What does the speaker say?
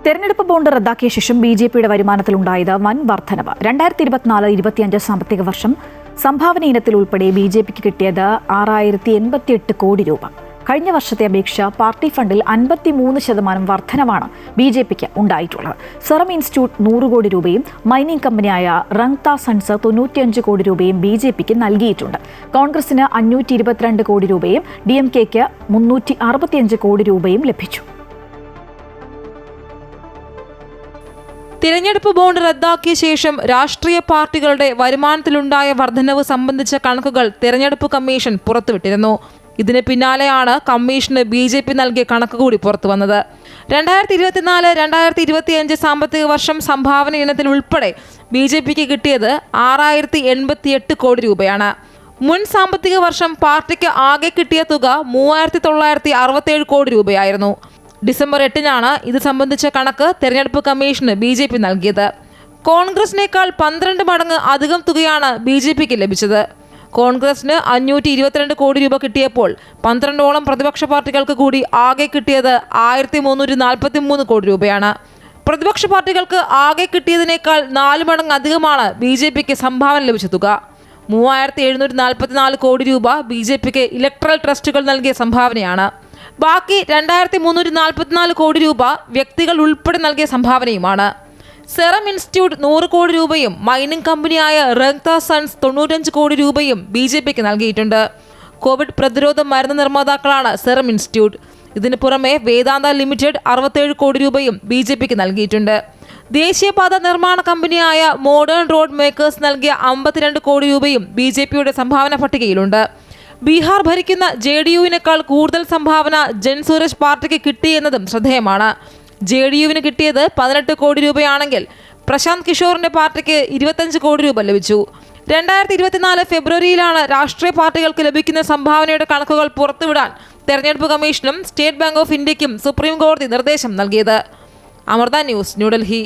തെരഞ്ഞെടുപ്പ് ബോണ്ട് റദ്ദാക്കിയ ശേഷം ബിജെപിയുടെ വരുമാനത്തിലുണ്ടായത് വൻ വർധനവ്. 2024-25 സാമ്പത്തിക വർഷം സംഭാവന ഇനത്തിൽ ഉൾപ്പെടെ ബിജെപിക്ക് കിട്ടിയത് 6,088 കോടി രൂപ. കഴിഞ്ഞ വർഷത്തെ അപേക്ഷ പാർട്ടി ഫണ്ടിൽ 53% വർധനവാണ് ബിജെപിക്ക് ഉണ്ടായിട്ടുള്ളത്. സെറം ഇൻസ്റ്റിറ്റ്യൂട്ട് 100 കോടി രൂപയും മൈനിംഗ് കമ്പനിയായ റങ്ത സൺസ് 95 കോടി രൂപയും ബിജെപിക്ക് നൽകിയിട്ടുണ്ട്. കോൺഗ്രസിന് 522 കോടി രൂപയും DMKക്ക് 365 കോടി രൂപയും ലഭിച്ചു. തിരഞ്ഞെടുപ്പ് ബോണ്ട് റദ്ദാക്കിയ ശേഷം രാഷ്ട്രീയ പാർട്ടികളുടെ വരുമാനത്തിലുണ്ടായ വർധനവ് സംബന്ധിച്ച കണക്കുകൾ തെരഞ്ഞെടുപ്പ് കമ്മീഷൻ പുറത്തുവിട്ടിരുന്നു. ഇതിന് പിന്നാലെയാണ് കമ്മീഷന് BJP നൽകിയ കണക്ക് കൂടി പുറത്തുവന്നത്. 2024-2025 സാമ്പത്തിക വർഷം സംഭാവന ഇനത്തിൽ ഉൾപ്പെടെ BJPക്ക് കിട്ടിയത് 6,088 കോടി രൂപയാണ്. മുൻ സാമ്പത്തിക വർഷം പാർട്ടിക്ക് ആകെ കിട്ടിയ തുക 3,967 കോടി രൂപയായിരുന്നു. ഡിസംബർ 8-നാണ് ഇത് സംബന്ധിച്ച കണക്ക് തെരഞ്ഞെടുപ്പ് കമ്മീഷന് BJP നൽകിയത്. കോൺഗ്രസിനേക്കാൾ 12 മടങ്ങ് അധികം തുകയാണ് BJPക്ക് ലഭിച്ചത്. കോൺഗ്രസിന് 522 കോടി രൂപ കിട്ടിയപ്പോൾ 12ഓളം പ്രതിപക്ഷ പാർട്ടികൾക്ക് കൂടി ആകെ കിട്ടിയത് 1,343 കോടി രൂപയാണ്. പ്രതിപക്ഷ പാർട്ടികൾക്ക് ആകെ കിട്ടിയതിനേക്കാൾ 4 മടങ്ങ് അധികമാണ് BJPക്ക് സംഭാവന ലഭിച്ച തുക. 3,744 കോടി രൂപ BJPക്ക് ഇലക്ട്രൽ ട്രസ്റ്റുകൾ നൽകിയ സംഭാവനയാണ്. ബാക്കി 2,344 കോടി രൂപ വ്യക്തികൾ ഉൾപ്പെടെ നൽകിയ സംഭാവനയുമാണ്. സെറം ഇൻസ്റ്റിറ്റ്യൂട്ട് 100 കോടി രൂപയും മൈനിംഗ് കമ്പനിയായ റങ്ത സൺസ് 95 കോടി രൂപയും BJPക്ക് നൽകിയിട്ടുണ്ട്. കോവിഡ് പ്രതിരോധ മരുന്ന് നിർമ്മാതാക്കളാണ് സെറം ഇൻസ്റ്റിറ്റ്യൂട്ട്. ഇതിന് പുറമെ വേദാന്ത ലിമിറ്റഡ് 67 കോടി രൂപയും BJPക്ക് നൽകിയിട്ടുണ്ട്. ദേശീയപാത നിർമ്മാണ കമ്പനിയായ മോഡേൺ റോഡ് മേക്കേഴ്സ് നൽകിയ 52 കോടി രൂപയും BJPയുടെ സംഭാവന പട്ടികയിലുണ്ട്. ബീഹാർ ഭരിക്കുന്ന JDUവിനേക്കാൾ കൂടുതൽ സംഭാവന ജൻ സുരേഷ് പാർട്ടിക്ക് കിട്ടിയെന്നതും ശ്രദ്ധേയമാണ്. JDUവിന് കിട്ടിയത് 18 കോടി രൂപയാണെങ്കിൽ പ്രശാന്ത് കിഷോറിന്റെ പാർട്ടിക്ക് 25 കോടി രൂപ ലഭിച്ചു. 2024 ഫെബ്രുവരിയിലാണ് രാഷ്ട്രീയ പാർട്ടികൾക്ക് ലഭിക്കുന്ന സംഭാവനയുടെ കണക്കുകൾ പുറത്തുവിടാൻ തെരഞ്ഞെടുപ്പ് കമ്മീഷനും സ്റ്റേറ്റ് ബാങ്ക് ഓഫ് ഇന്ത്യക്കും സുപ്രീം കോടതി നിർദ്ദേശം നൽകിയത്. അമൃത ന്യൂസ്, ന്യൂഡൽഹി.